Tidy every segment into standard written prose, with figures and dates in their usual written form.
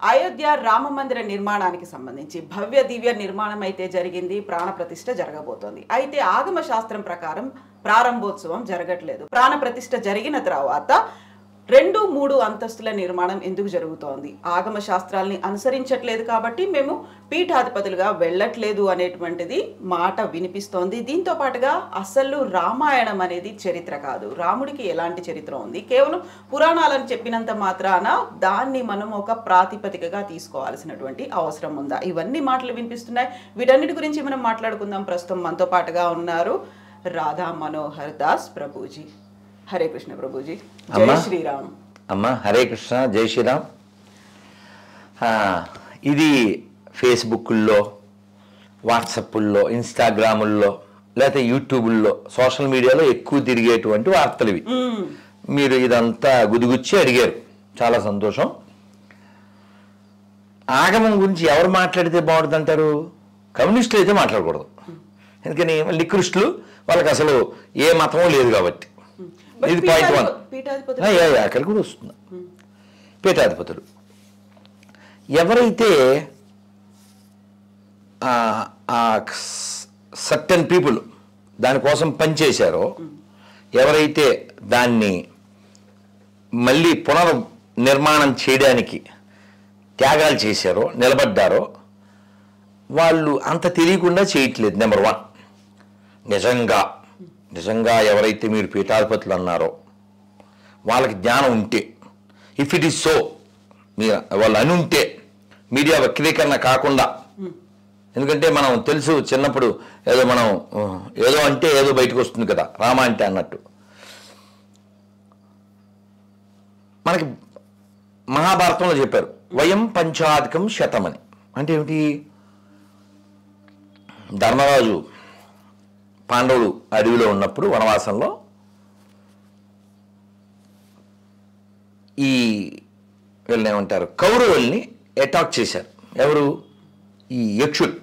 అయోధ్య రామ మందిర నిర్మాణానికి సంబంధించి భవ్య దివ్య నిర్మాణం అయితే జరిగింది, ప్రాణ ప్రతిష్ఠ జరగబోతోంది. అయితే ఆగమ శాస్త్రం ప్రకారం ప్రారంభోత్సవం జరగట్లేదు. ప్రాణ ప్రతిష్ఠ జరిగిన తర్వాత 2-3 అంతస్తుల నిర్మాణం ఎందుకు జరుగుతోంది? ఆగమ శాస్త్రాల్ని అనుసరించట్లేదు కాబట్టి మేము పీఠాధిపతులుగా వెళ్ళట్లేదు అనేటువంటిది మాట వినిపిస్తోంది. దీంతో పాటుగా అసలు రామాయణం అనేది చరిత్ర కాదు, రాముడికి ఎలాంటి చరిత్ర ఉంది, కేవలం పురాణాలను చెప్పినంత మాత్రాన దాన్ని మనం ఒక ప్రాతిపదికగా తీసుకోవాల్సినటువంటి అవసరం ఉందా? ఇవన్నీ మాటలు వినిపిస్తున్నాయి. వీటన్నిటి గురించి మనం మాట్లాడుకుందాం. ప్రస్తుతం మనతో పాటుగా ఉన్నారు రాధా మనోహర్ దాస్ ప్రభుజీ. హరే కృష్ణ ప్రభుజీ. జై శ్రీరామ్. అమ్మ హరే కృష్ణ, జై శ్రీరామ్. ఇది ఫేస్బుక్ల్లో, వాట్సాప్ల్లో, ఇన్స్టాగ్రాముల్లో, లేకపోతే యూట్యూబుల్లో, సోషల్ మీడియాలో ఎక్కువ తిరిగేటువంటి వార్తలు ఇవి. మీరు ఇదంతా గుదిగుచ్చి అడిగారు, చాలా సంతోషం. ఆగమం గురించి ఎవరు మాట్లాడితే బాగుంటుంది అంటారు? కమ్యూనిస్టులు అయితే మాట్లాడకూడదు. ఎందుకని? నికృష్టులు, వాళ్ళకి అసలు ఏ మతమో లేదు కాబట్టి. ఇది పాయింట్ 1. అక్కడ కూడా వస్తుంది. పీఠాధిపతులు ఎవరైతే సర్టెన్ పీపుల్ దానికోసం పనిచేశారో, ఎవరైతే దాన్ని మళ్ళీ పునర్నిర్మాణం చేయడానికి త్యాగాలు చేశారో, నిలబడ్డారో, వాళ్ళు అంత తెలియకుండా చేయట్లేదు. నెంబర్ 1. నిజంగా ఎవరైతే మీరు పీఠాధిపతులు అన్నారో వాళ్ళకి జ్ఞానం ఉంటే, ఇఫ్ ఇట్ ఈస్ సో, మీరు వాళ్ళు అని ఉంటే, మీడియా వక్రీకరణ కాకుండా, ఎందుకంటే మనం తెలుసు చిన్నప్పుడు ఏదో అంటే ఏదో బయటకు వస్తుంది కదా, రామ అంటే అన్నట్టు. మనకి మహాభారతంలో చెప్పారు, వయం పంచాధికం శతమని. అంటే ఏమిటి? ధర్మరాజు పాండవులు అడవిలో ఉన్నప్పుడు వనవాసంలో ఈ వీళ్ళని ఏమంటారు, కౌరవుల్ని అటాక్ చేశారు. ఎవరు? ఈ యక్షులు,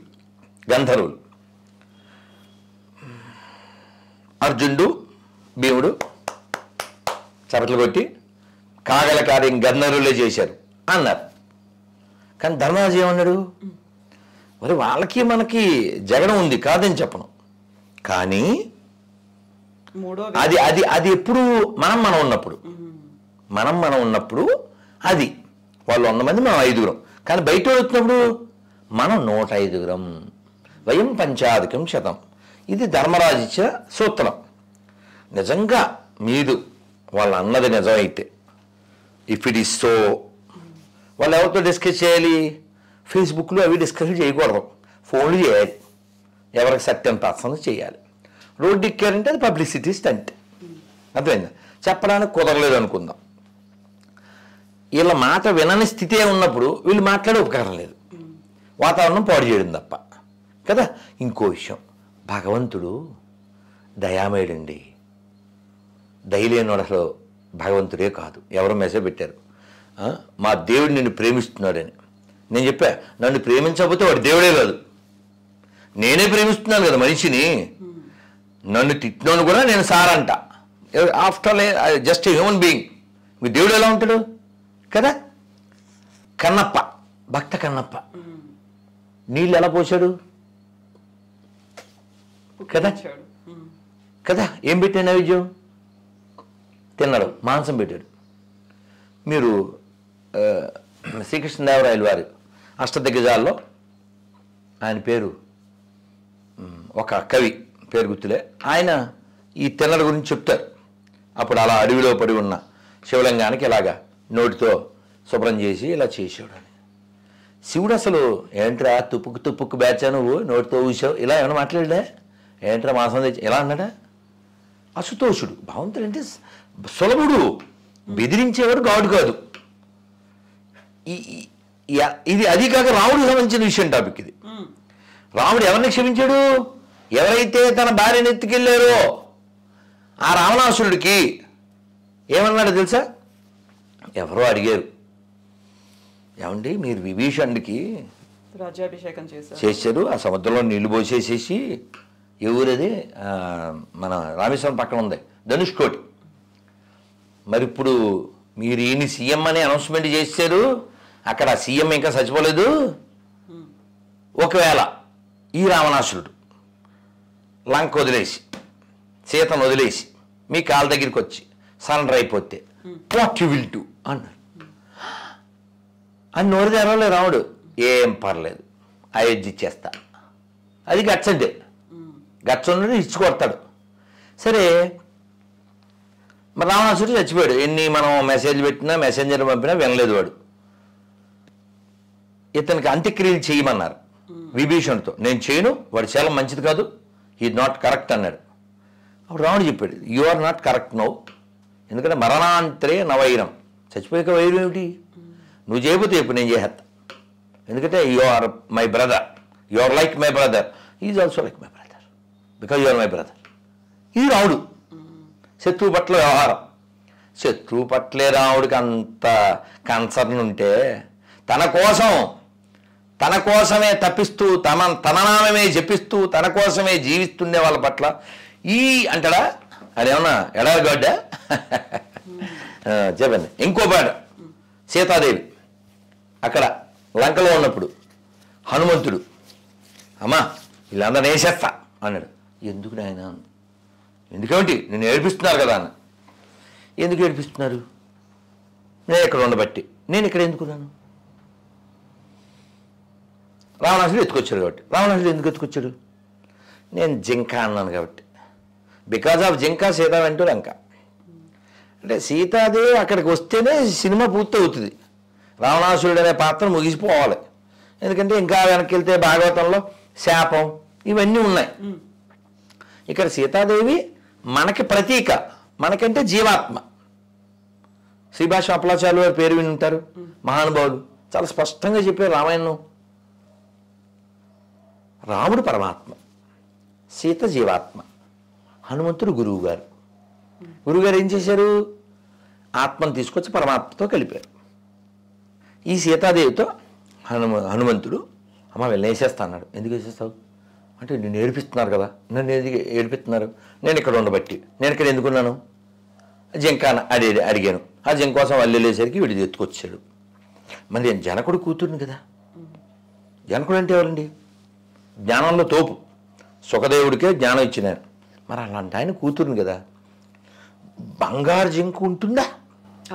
గంధర్వులు. అర్జునుడు, భీముడు చపట్లు కొట్టి కాగల కార్యం గంధర్వులే చేశారు అన్నారు. కానీ ధర్మరాజు ఏమన్నాడు? మరి వాళ్ళకి మనకి జగడం ఉంది, కాదని చెప్పను. కానీ అది అది అది ఎప్పుడు మనం ఉన్నప్పుడు అది వాళ్ళు 100 మంది, మనం 5గురం. కానీ బయట వచ్చినప్పుడు మనం 105గురం. వయం పంచాధికం శతం. ఇది ధర్మరాజు ఇచ్చిన సూత్రం. నిజంగా మీరు వాళ్ళు అన్నది నిజమైతే, ఇఫ్ ఇట్ ఈస్ సో, వాళ్ళు ఎవరితో డిస్కస్ చేయాలి? ఫేస్బుక్లో అవి డిస్కస్ చేయకూడదు, ఫోన్లు చేయాలి. ఎవరికి సత్యం పర్సన్ చేయాలి. రోడ్డు ఎక్కారంటే అది పబ్లిసిటీ స్టంట్. అర్థమైందా? చెప్పడానికి కుదరలేదు అనుకుందాం. వీళ్ళ మాట వినని స్థితే ఉన్నప్పుడు వీళ్ళు మాట్లాడే ఉపకారం లేదు, వాతావరణం పాడు చేయడం తప్ప కదా. ఇంకో విషయం, భగవంతుడు దయామయుడండి. దయలేనోడు అసలు భగవంతుడే కాదు. ఎవరో మెసేజ్ పెట్టారు, మా దేవుడు నిన్ను ప్రేమిస్తున్నాడని. నేను చెప్పా, నన్ను ప్రేమించకపోతే వాడు దేవుడే కాదు, నేనే ప్రేమిస్తున్నాను కదా మనిషిని. నన్ను తిట్టినోను కూడా నేను సారంట. After just human being. మీ దేవుడు ఎలా ఉంటాడు కదా? కన్నప్ప, భక్త కన్నప్ప నీళ్ళు ఎలా పోసాడు కదా? కదా, ఏం పెట్టాడు? నైవేద్యం తిన్నాడు, మాంసం పెట్టాడు. మీరు శ్రీకృష్ణదేవరాయలు వారి అష్టదిగ్గజాల్లో ఆయన పేరు, ఒక కవి పేరు గుర్తులే, ఆయన ఈ తిన్నడ గురించి చెప్తారు. అప్పుడు అలా అడవిలో పడి ఉన్న శివలింగానికి ఇలాగా నోటితో శుభ్రం చేసి ఇలా చేసాడు అని. శివుడు అసలు ఏంట్రా తుప్పుకు బ్యాచా నువ్వు, నోటితో ఊసావు, ఇలా ఏమైనా మాట్లాడా? ఏంట్రా మాంసం తెచ్చి ఇలా అన్నాడా? అసుతోషుడు. భగవంతుడు అంటే సులభుడు, బెదిరించేవాడు గాడు కాదు. ఇది అది కాక రాముడికి సంబంధించిన విషయం టాపిక్ ఇది. రాముడు ఎవరిని క్షమించాడు? ఎవరైతే తన భార్యను ఎత్తుకెళ్ళారో ఆ రావణాసురుడికి ఏమన్నాడు తెలుసా? ఎవరో అడిగారు, ఏమండి మీరు విభీషణుడికి రాజ్యాభిషేకం చేశారు, ఆ సముద్రంలో నీళ్లు పోసేసేసి, ఏ ఊరది, మన రామేశ్వరం పక్కన ఉంది, ధనుష్కోటి. మరి ఇప్పుడు మీరు ఈయన సీఎం అని అనౌన్స్మెంట్ చేశారు, అక్కడ సీఎం ఇంకా చచ్చిపోలేదు. ఒకవేళ ఈ రావణాసురుడు లంక వదిలేసి సీతను వదిలేసి మీ కాళ్ళ దగ్గరికి వచ్చి సరెండర్ అయిపోతే వాట్ యు విల్ డూ అన్నారు. అని నోరు తెరవలే రాముడు. ఏం పర్లేదు, అయోధ్య ఇచ్చేస్తా. అది గట్స్ అంటే గట్స్ ఉన్నది ఇచ్చి కొడతాడు. సరే, మరి రావణాసురుడు చచ్చిపోయాడు. ఎన్ని మనం మెసేజ్ పెట్టినా మెసెంజర్ పంపినా వినలేదు వాడు. ఇతనికి అంత్యక్రియలు చేయమన్నారు విభీషణుడితో. నేను చేయను, వాడు చాలా మంచిది కాదు, హీ నాట్ కరెక్ట్ అన్నాడు. అప్పుడు రాముడు చెప్పాడు, you are not correct no, ఎందుకంటే మరణాంతరే నవైరం, చచ్చిపోయాక వైరం ఏమిటి, నువ్వు చేయకపోతే చెప్పు నేను చేసేస్తా. ఎందుకంటే you are my brother, you are like my brother, is also like my brother, because you are my brother. ఇది రాముడు శత్రువు పట్ల వ్యవహారం. శత్రువు పట్లే రాముడికి అంత కన్సర్న్ ఉంటే తన కోసమే తప్పిస్తూ తన నామమే జపిస్తూ తన కోసమే జీవిస్తుండే వాళ్ళ పట్ల ఈ అంటాడా, అదేమన్నా ఎడారిగడ్డ. చెప్పండి. ఇంకో పాట, సీతాదేవి అక్కడ లంకలో ఉన్నప్పుడు హనుమంతుడు, అమ్మా వీళ్ళందరూ వేసేస్తా అన్నాడు. ఎందుకు నాయన, ఎందుకేమిటి, నేను ఏడిపిస్తున్నారు కదా అన్న. ఎందుకు ఏడిపిస్తున్నారు, నేను ఇక్కడ ఉండబట్టి, నేను ఇక్కడ ఎందుకున్నాను. రావణాసుడు ఎత్తుకొచ్చాడు కాబట్టి. రావణాసుడు ఎందుకు ఎత్తుకొచ్చాడు, నేను జింక అన్నాను కాబట్టి. బికాజ్ ఆఫ్ జింక సీత వెంటూ లంక. అంటే సీతాదేవి అక్కడికి వస్తేనే సినిమా పూర్తి అవుతుంది, రావణాసురుడు అనే పాత్ర ముగిసిపోవాలి. ఎందుకంటే ఇంకా వెనక్కి వెళ్తే భాగవతంలో శాపం ఇవన్నీ ఉన్నాయి. ఇక్కడ సీతాదేవి మనకి ప్రతీక, మనకంటే జీవాత్మ. శ్రీభాష అప్పలాచార్యులు వారి పేరు విని ఉంటారు, మహానుభావులు చాలా స్పష్టంగా చెప్పారు రామాయణం. రాముడు పరమాత్మ, సీత జీవాత్మ, హనుమంతుడు గురువుగారు. గురువుగారు ఏం చేశారు, ఆత్మను తీసుకొచ్చి పరమాత్మతో కలిపారు. ఈ సీతాదేవితో హనుమంతుడు అమ్మ వెళ్ళి వేసేస్తా అన్నాడు. ఎందుకు వేసేస్తావు అంటే, నేను ఏడిపిస్తున్నారు కదా, నన్ను ఎందుకు ఏడిపిస్తున్నారు, నేను ఇక్కడ ఉండబట్టి, నేను ఇక్కడ ఎందుకున్నాను. జింక అడిగాను, ఆ జింక కోసం వాళ్ళు వెళ్ళేసరికి వీడి ఎత్తుకొచ్చాడు. మరి నేను జనకుడు కూతురుని కదా. జనకుడు అంటే ఎవరండి, జ్ఞానంలో తోపు, సుఖదేవుడికే జ్ఞానం ఇచ్చినారు. మరి అలాంటి ఆయన కూతురుని కదా, బంగారు జింక ఉంటుందా,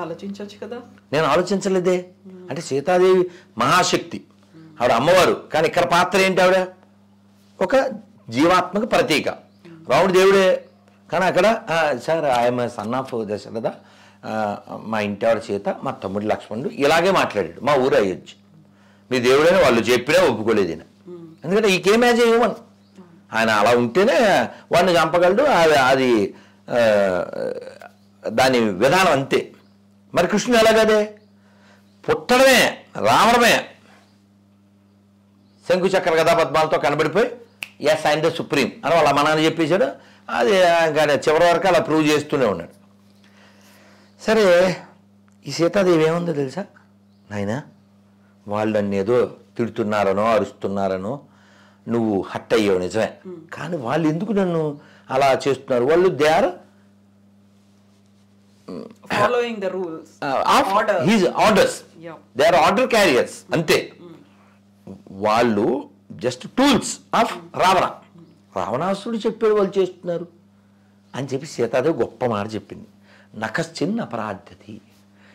ఆలోచించవచ్చు కదా. నేను ఆలోచించలేదే. అంటే సీతాదేవి మహాశక్తి, ఆవిడ అమ్మవారు, కానీ ఇక్కడ పాత్ర ఏంటి, ఆవిడ ఒక జీవాత్మక ప్రతీక. రాముడు దేవుడే, కానీ అక్కడ సార్ ఆయన సన్ ఆఫ్ దశరథ, మా ఇంటి ఆవిడ సీత, మా తమ్ముడు లక్ష్మణుడు ఇలాగే మాట్లాడాడు. మా ఊరు అయ్యొచ్చు, మీ దేవుడైనా వాళ్ళు చెప్పినా ఒప్పుకోలేదు ఈయన. ఎందుకంటే ఈ కేమ్ యాజ్ ఏ హ్యూమన్, ఆయన అలా ఉంటేనే వాడిని చంపగలడు. అది దాని విధానం అంతే. మరి కృష్ణుడు ఎలాగదే, పుట్టడమే రావడమే శంకుచక్ర గదా పద్మాలతో కనబడిపోయి ఎస్ ఆయన ద సుప్రీం అని వాళ్ళ అమ్మ చెప్పేశాడు. అది ఇంకా చివరి వరకు అలా ప్రూవ్ చేస్తూనే ఉన్నాడు. సరే, ఈ సీతాదేవి ఏముందో తెలుసా నాయన, వాళ్ళు నన్ను ఏదో తిడుతున్నారనో అరుస్తున్నారనో నువ్వు హట్ అయ్యావు నిజమే, కానీ వాళ్ళు ఎందుకు నన్ను అలా చేస్తున్నారు, వాళ్ళు they are following the rules of his orders. They are order carriers అంతే. వాళ్ళు జస్ట్ టూల్స్ ఆఫ్ రావణాసురుడు చెప్పాడు వాళ్ళు చేస్తున్నారు అని చెప్పి సీతాదేవి గొప్ప మాట చెప్పింది. నకశ్చిన్ అపరాధ్యతి.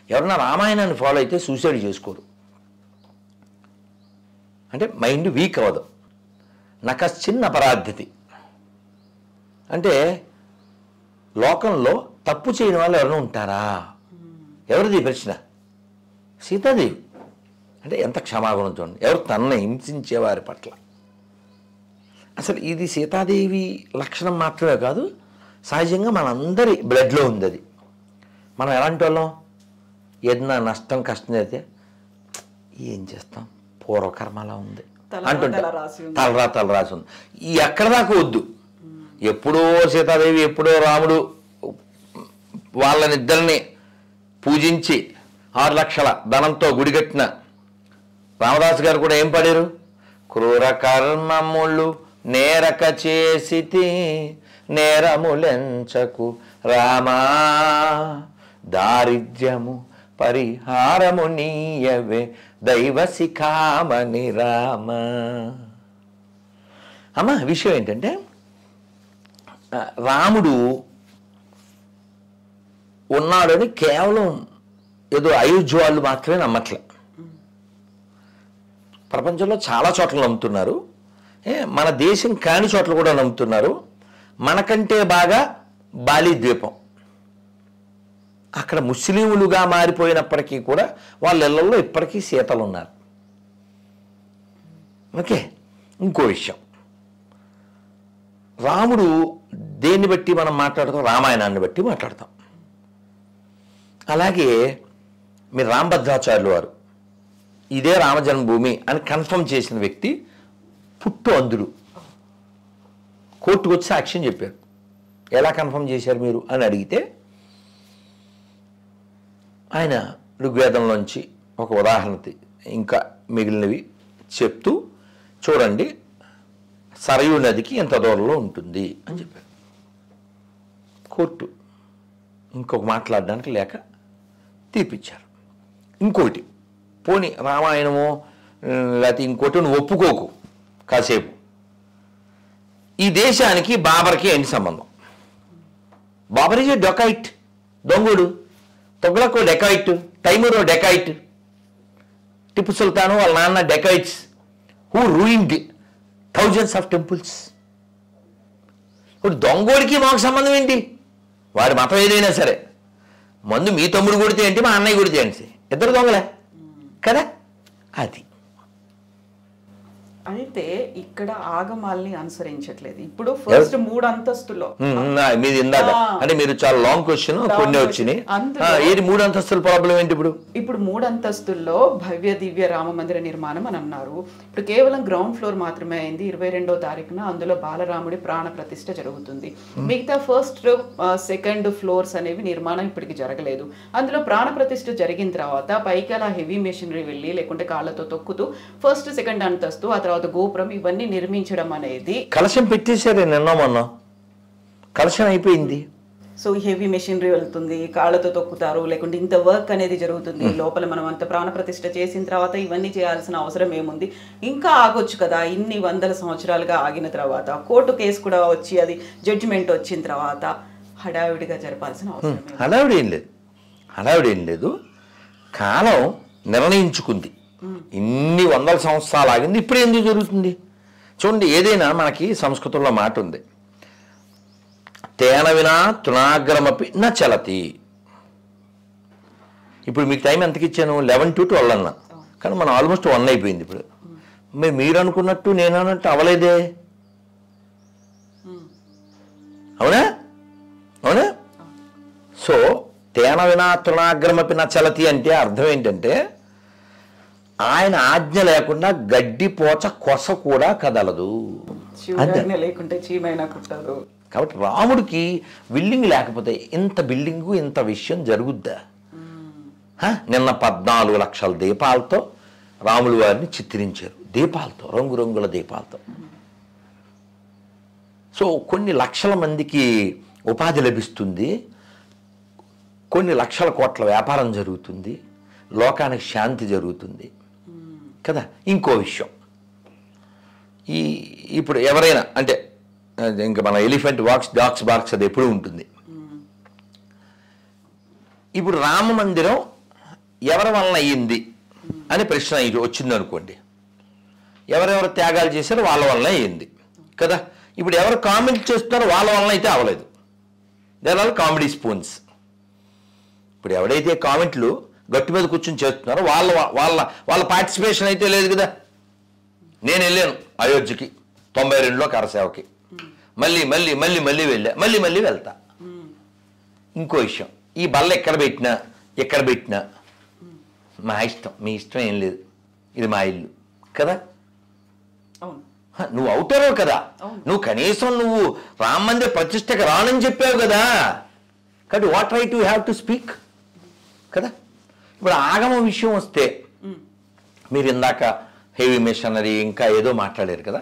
ఎవరన్నా రామాయణాన్ని ఫాలో అయితే సూసైడ్ చేసుకోరు, అంటే మైండ్ వీక్ అవ్వదు. నకశ్చిన్ అపరాధ్యతి అంటే లోకంలో తప్పు చేయని వాళ్ళు ఎవరైనా ఉంటారా, ఎవరిది ప్రశ్న, సీతాదేవి. అంటే ఎంత క్షమాగుణం చూడండి, ఎవరు తనని హింసించేవారి పట్ల. అసలు ఇది సీతాదేవి లక్షణం మాత్రమే కాదు, సహజంగా మనందరి బ్లడ్లో ఉంది అది. మనం ఎలాంటి వాళ్ళం, ఏదైనా నష్టం కష్టం అయితే ఏం చేస్తాం, పూర్వకర్మలా ఉంది అంటుంటే తలరా రాసి ఉంది. ఈ ఎక్కడ దాకా వద్దు. ఎప్పుడో సీతాదేవి ఎప్పుడో రాముడు వాళ్ళనిద్దరిని పూజించి 6 లక్షల ధనంతో గుడి కట్టిన రామదాసు గారు కూడా ఏం పాడారు, క్రూర కర్మములు నేరక చేసితి నేరములెంచకు రామా, దారిద్ర్యము పరిహారము నీయవే దైవ శిఖామణి రామ. అమ్మ విషయం ఏంటంటే రాముడు ఉన్నాడని కేవలం ఏదో అయోధ్య వాళ్ళు మాత్రమే నమ్మట్లే. ప్రపంచంలో చాలా చోట్ల నమ్ముతున్నారు, మన దేశం కాని చోట్ల కూడా నమ్ముతున్నారు. మనకంటే బాగా బాలి ద్వీపం, అక్కడ ముస్లింలుగా మారిపోయినప్పటికీ కూడా వాళ్ళ ఇళ్లలో ఇప్పటికీ సీతలు ఉన్నారు. ఓకే, ఇంకో విషయం, రాముడు దేన్ని బట్టి మనం మాట్లాడతాం? రామాయణాన్ని బట్టి మాట్లాడతాం. అలాగే మీరు రామభద్రాచార్యులు వారు ఇదే రామజన్మభూమి అని కన్ఫర్మ్ చేసిన వ్యక్తి పుట్టు అంధుడు. కోర్టుకు వచ్చి సాక్ష్యం చెప్పారు. ఎలా కన్ఫర్మ్ చేశారు మీరు అని అడిగితే ఆయన ఋగ్వేదంలోంచి ఒక ఉదాహరణ ఇంకా మిగిలినవి చెప్తూ, చూడండి సరయూ నదికి ఎంత దూరంలో ఉంటుంది అని చెప్పారు. కోర్టు ఇంకొక మాట్లాడడానికి లేక తీర్పిచ్చారు. ఇంకోటి, పోని రామాయణమో లేకపోతే ఇంకోటి నువ్వు ఒప్పుకోకు కాసేపు, ఈ దేశానికి బాబర్కి ఏంటి సంబంధం? బాబర్ ఈజ్ డొకైట్, దొంగడు. తొగ్లక్ డెకాయిట్, తైమూర్ డెకాయిట్, టిప్పు సుల్తాను వాళ్ళ నాన్న dacoits who ruined thousands of temples. ఇప్పుడు దొంగోడికి మాకు సంబంధం ఏంటి? వాడి మతం ఏదైనా సరే, మందు మీ తమ్ముడు కొడితే ఏంటి, మా అన్నయ్య కొడితే ఏంటి, ఇద్దరు దొంగలే కదా. అది అయితే ఇక్కడ ఆగమాల్ని అనుసరించట్లేదు. ఇప్పుడు ఫస్ట్ 3 అంతస్తులో మీది ఇందాక అంటే మీరు చాలా లాంగ్ క్వశ్చన్ కొన్ని వచ్చినాయి. ఏది 3 అంతస్తుల ప్రాబ్లం ఏంటి? ఇప్పుడు 3 అంతస్తుల్లో భవ్య దివ్య రామ మందిర నిర్మాణం అని అన్నారు. ఇప్పుడు కేవలం గ్రౌండ్ ఫ్లోర్ మాత్రమే అయింది. 22వ తారీఖున అందులో బాలరాముడి ప్రాణ ప్రతిష్ఠ జరుగుతుంది. మిగతా ఫస్ట్ సెకండ్ ఫ్లోర్స్ అనేవి నిర్మాణం ఇప్పటికి జరగలేదు. అందులో ప్రాణ ప్రతిష్ఠ జరిగిన తర్వాత పైకి అలా హెవీ మెషినరీ వెళ్ళి లేకుంటే కాళ్ళతో తొక్కుతూ ఫస్ట్ సెకండ్ అంతస్తు, ఆ తర్వాత గోపురం, ఇవన్నీ నిర్మించడం అనేది. కలశం పెట్టేశారు నిన్న మొన్న, కలశం అయిపోయింది. సో హెవీ మెషినరీ వెళ్తుంది, కాళ్ళతో తొక్కుతారు, లేకుంటే ఇంత వర్క్ అనేది జరుగుతుంది. లోపల మనం అంత ప్రాణ ప్రతిష్ఠ చేసిన తర్వాత ఇవన్నీ చేయాల్సిన అవసరం ఏముంది? ఇంకా ఆగొచ్చు కదా. ఇన్ని వందల సంవత్సరాలుగా ఆగిన తర్వాత కోర్టు కేసు కూడా వచ్చి అది జడ్జిమెంట్ వచ్చిన తర్వాత హడావిడిగా జరపాల్సిన అవసరం. హడావిడి ఏం లేదు. కాలం నిర్ణయించుకుంది, ఇన్ని వందల సంవత్సరాలు ఆగింది, ఇప్పుడు ఎందుకు జరుగుతుంది? చూడండి, ఏదైనా మనకి సంస్కృతంలో మాట ఉంది, తేన వినా తృణాగ్రమపి న చలతి. ఇప్పుడు మీకు టైం ఎంతకి ఇచ్చాను? 11 to 12 అన్నా, కానీ మనం ఆల్మోస్ట్ 1 అయిపోయింది. ఇప్పుడు మీరు అనుకున్నట్టు నేను అన్నట్టు అవలేదే, అవునా? అవునా? సో తేన వినా తృణాగ్రమపి న చలతి అంటే అర్థం ఏంటంటే ఆయన ఆజ్ఞ లేకుండా గడ్డి పోచ కొస కూడా కదలదు, లేకుంటే చీమైనా కుట్టదు. కాబట్టి రాముడికి బిల్డింగ్ లేకపోతే ఇంత బిల్డింగు ఇంత విషయం జరుగుద్దా? నిన్న 14 లక్షల దీపాలతో రాములు వారిని చిత్రించారు, దీపాలతో, రంగురంగుల దీపాలతో. సో కొన్ని లక్షల మందికి ఉపాధి లభిస్తుంది, కొన్ని లక్షల కోట్ల వ్యాపారం జరుగుతుంది, లోకానికి శాంతి జరుగుతుంది కదా. ఇంకో విషయం, ఇప్పుడు ఎవరైనా అంటే ఇంకా మన ఎలిఫెంట్ వాక్స్ డాగ్స్ బార్క్స్ అది ఎప్పుడు ఉంటుంది. ఇప్పుడు రామ మందిరం ఎవరి వలన అయ్యింది అని ప్రశ్న వచ్చింది అనుకోండి, ఎవరెవరు త్యాగాలు చేశారో వాళ్ళ వలన అయ్యింది కదా. ఇప్పుడు ఎవరు కామెంట్ చేస్తున్నారో వాళ్ళ వలన అయితే అవ్వలేదు. There are comedy spoons. ఇప్పుడు ఎవడైతే కామెంట్లు గట్టి మీద కూర్చొని చేస్తున్నారో వాళ్ళ వాళ్ళ వాళ్ళ పార్టిసిపేషన్ అయితే లేదు కదా. నేను వెళ్ళాను అయోధ్యకి 92లో కరసేవకి, మళ్ళీ మళ్ళీ మళ్ళీ మళ్ళీ వెళ్ళా, మళ్ళీ మళ్ళీ వెళ్తా. ఇంకో విషయం, ఈ బల్ల ఎక్కడ పెట్టినా మా ఇష్టం, మీ ఇష్టం ఏం లేదు, ఇది మా ఇల్లు కదా. నువ్వు అవుతారో కదా, నువ్వు కనీసం నువ్వు రామ మందిర ప్రతిష్టకు రానని చెప్పావు కదా, కాబట్టి what right you have to speak కదా. ఇప్పుడు ఆగమ విషయం వస్తే మీరు ఇందాక హెవీ మిషనరీ ఇంకా ఏదో మాట్లాడారు కదా.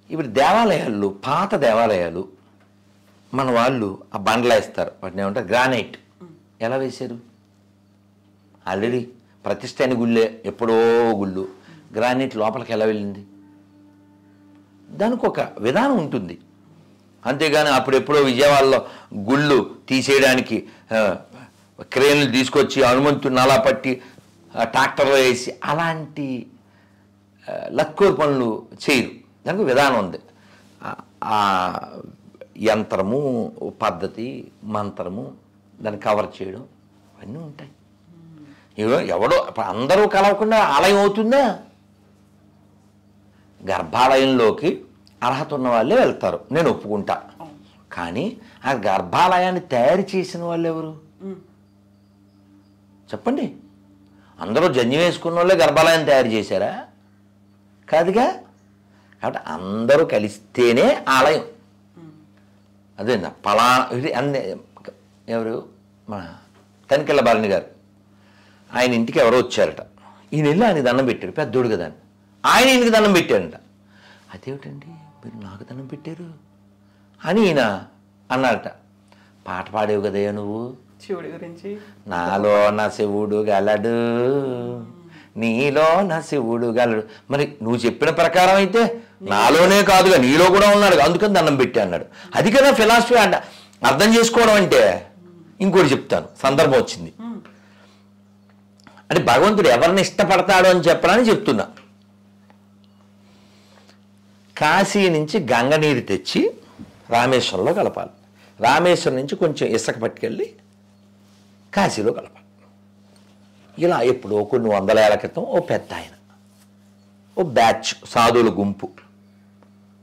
ఇప్పుడు దేవాలయాలు, పాత దేవాలయాలు మన వాళ్ళు ఆ బండ్లా వేస్తారు, వాటిని ఏమంటారు గ్రానైట్. ఎలా వేశారు? ఆల్రెడీ ప్రతిష్ఠ అయిన గుళ్ళే, ఎప్పుడో గుళ్ళు. గ్రానైట్ లోపలికి ఎలా వెళ్ళింది? దానికి ఒక విధానం ఉంటుంది. అంతేగాని అప్పుడెప్పుడో విజయవాడలో గుళ్ళు తీసేయడానికి క్రేన్లు తీసుకొచ్చి హనుమంతుని అలా పట్టి ట్రాక్టర్లో వేసి అలాంటి లక్కోరు పనులు చేయరు. దానికి విధానం ఉంది. ఆ యంత్రము, పద్ధతి, మంత్రము, దాన్ని కవర్ చేయడం అవన్నీ ఉంటాయి. ఎవడో అందరూ కలవకుండా ఆలయం అవుతుందా? గర్భాలయంలోకి అర్హత ఉన్న వాళ్ళే వెళ్తారు, నేను ఒప్పుకుంటా. కానీ ఆ గర్భాలయాన్ని తయారు చేసిన వాళ్ళు ఎవరు చెప్పండి? అందరూ జన్యం వేసుకున్న వాళ్ళే గర్భాలయాన్ని తయారు చేశారా? కాదుగా. కాబట్టి అందరూ కలిస్తేనే ఆలయం. అదే ఎవరు మన తనికెళ్ళ భరణి గారు, ఆయన ఇంటికి ఎవరో వచ్చారట. ఈయన వెళ్ళి ఆయనకి దండం పెట్టాడు, పెద్దోడు కదా అని. ఆయన ఈయనకి దండం పెట్టారంట. అదేమిటండి మీరు నాకు దండం పెట్టారు అని ఈయన అన్నారట. పాట పాడేవు కదయ్యా నువ్వు శివుడి గురించి, నాలో నా శివుడు గలడు, నీలో నా శివుడు గలడు. మరి నువ్వు చెప్పిన ప్రకారం అయితే నాలోనే కాదుగా నీలో కూడా ఉన్నాడు, అందుకని దండం పెట్టి అన్నాడు. అది కదా ఫిలాసఫీ అంట. అర్థం చేసుకోవడం అంటే. ఇంకోటి చెప్తాను, సందర్భం వచ్చింది. అంటే భగవంతుడు ఎవరిని ఇష్టపడతాడు అని చెప్పడానికి చెప్తున్నా. కాశీ నుంచి గంగ నీరు తెచ్చి రామేశ్వరంలో కలపాలి. రామేశ్వరం నుంచి కొంచెం ఇసుక పట్టుకెళ్ళి కాశీలో కలపాలి. ఇలా ఎప్పుడో కొన్ని 100 ఏళ్ల క్రితం ఓ పెద్ద ఆయన, ఓ బ్యాచ్ సాధువుల గుంపు,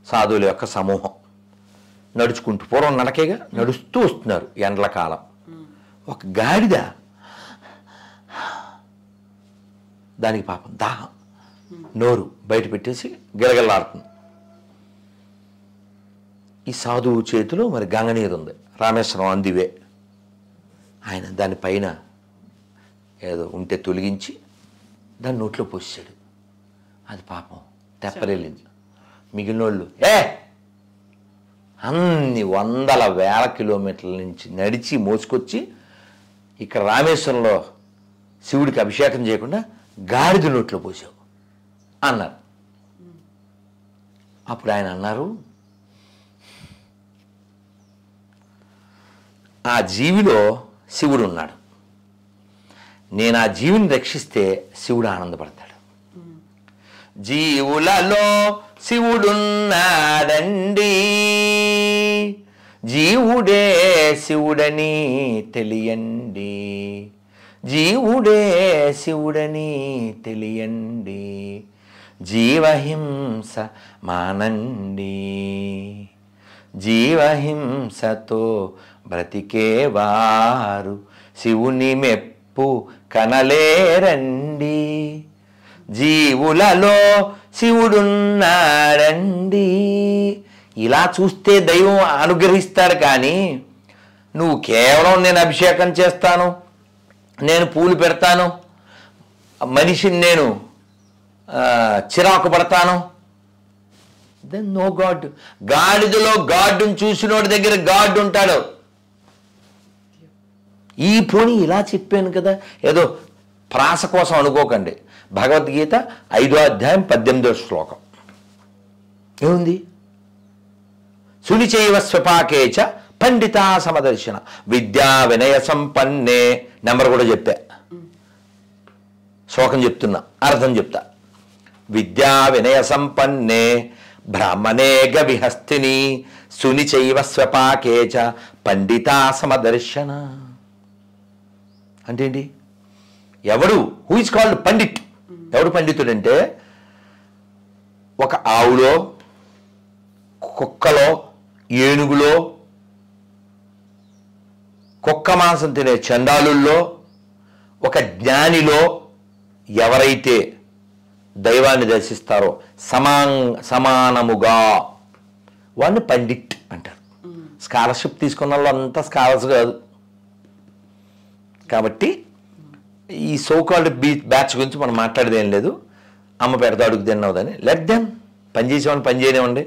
సాధువుల యొక్క సమూహం నడుచుకుంటూ, పూర్వం నడకేగా నడుస్తూ వస్తున్నారు. ఎండ్ల కాలం ఒక గాడిద, దానికి పాపం దాహం, నోరు బయట పెట్టేసి గిలగిల్లాడుతుంది. ఈ సాధువు చేతిలో మరి గంగనీరు ఉంది, రామేశ్వరం అందివే. ఆయన దానిపైన ఏదో ఉంటే తొలగించి దాన్ని నోట్లో పోసాడు. అది పాపం తెప్పరెళ్ళింది. మిగిలిన వాళ్ళు అన్ని 100,000 కిలోమీటర్ల నుంచి నడిచి మోసుకొచ్చి ఇక్కడ రామేశ్వరంలో శివుడికి అభిషేకం చేయకుండా గాడిద నోట్లో పోసావు అన్నారు. అప్పుడు ఆయన అన్నారు, ఆ జీవిలో శివుడు ఉన్నాడు, నేను ఆ జీవిని రక్షిస్తే శివుడు ఆనందపడతాడు. జీవులలో శివుడున్నాడండి, జీవుడే శివుడని తెలియండి, జీవుడే శివుడని తెలియండి, జీవహింస మానండి, జీవహింసతో బ్రతికేవారు శివుని మెప్పు కనలేరండి, జీవులలో శివుడున్నాడండి. ఇలా చూస్తే దైవం అనుగ్రహిస్తాడు. కానీ నువ్వు కేవలం నేను అభిషేకం చేస్తాను, నేను పూలు పెడతాను, మనిషిని నేను చిరాకు పడతాను, దెన్ నో గాడ్. గాడిదలో గాడ్ని చూసినోడి దగ్గర గాడ్ ఉంటాడు. ఈ పోనీ ఇలా చెప్పాను కదా, ఏదో ప్రాస కోసం అనుకోకండి. భగవద్గీత 5వ అధ్యాయం 18వ శ్లోకం ఏముంది? సునిచైవ స్వపాకేచ పండితా సమదర్శన విద్యా వినయ సంపన్నే. నెంబర్ కూడా చెప్తా, శ్లోకం చెప్తున్నా, అర్థం చెప్తా. విద్యా వినయ సంపన్నే బ్రాహ్మణే గవిహస్తిని సునిచైవ స్వపాకేచ పండితా సమదర్శన. అంటే ఏంటి? ఎవడు హూ ఇస్ కాల్డ్ పండిట్? ఎవడు పండితుడంటే ఒక ఆవులో, కుక్కలో, ఏనుగులో, కుక్క మాంసం తినే చండాలుల్లో, ఒక జ్ఞానిలో ఎవరైతే దైవాన్ని దర్శిస్తారో సమానముగా వాడిని పండిట్ అంటారు. స్కాలర్షిప్ తీసుకున్న వాళ్ళు అంతా స్కాలర్స్ కాదు. కాబట్టి ఈ సోకాల్డ్ బ్యాచ్ గురించి మనం మాట్లాడేదేం లేదు. అమ్మ పెడతా అడుగు తిన్నావుదని లెట్ దెమ్, పనిచేసేవాడిని పని చేయనివ్వండి.